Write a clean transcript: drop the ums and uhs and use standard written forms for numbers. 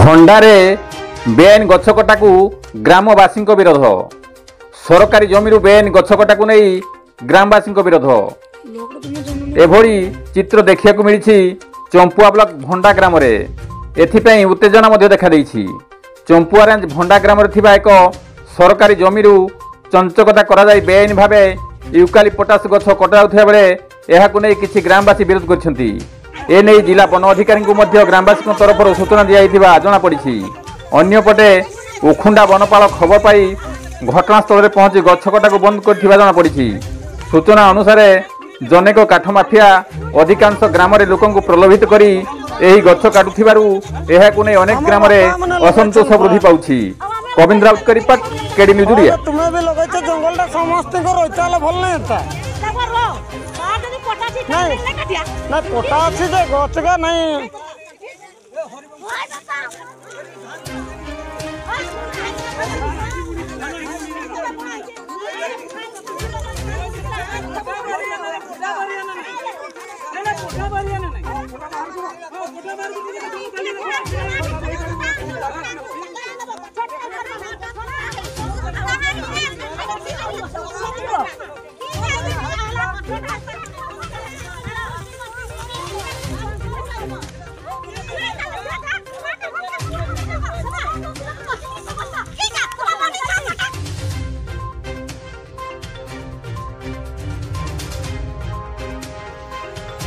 भंडारे बेआईन गछकटा को ग्रामवासी विरोध। सरकारी जमी बेआईन गछकटा को नहीं ग्रामवासी विरोध। एभली चित्र देखा मिली चंपुआ ब्लॉक भंडा ग्राम एथिपाई उत्तेजना देखा देइछि। चंपुआ रेंज भंडा ग्राम एक सरकारी जमी चंचकता कराई बेआईन भाव यूकालिप्टास गछ कटा बेले यह किसी ग्रामवासी विरोध करछन्ति। एने जिला वन अधिकारी ग्रामवासी तरफ सूचना दिया जमापड़ी। अन्यपटे उखुंडा वनपाल खबर पाई घटनास्थल में पहुंची गछकटा को बंद कर जमापड़ी। सूचना अनुसार जनेक काठ माफिया अधिकांश ग्राम लोक प्रलोभित कर गछ काटुथिबारु एहाकु नै अनेक ग्राम असंतोष वृद्धि पाउछि। कविंद्र राउत का रिपोर्ट, केडी न्यूज ओडिया। तुम्हें भी लगै छै जंगल ता समस्त को रोचाले भल नै था नहीं पोटा अच्छी जे गछ का नहीं नहीं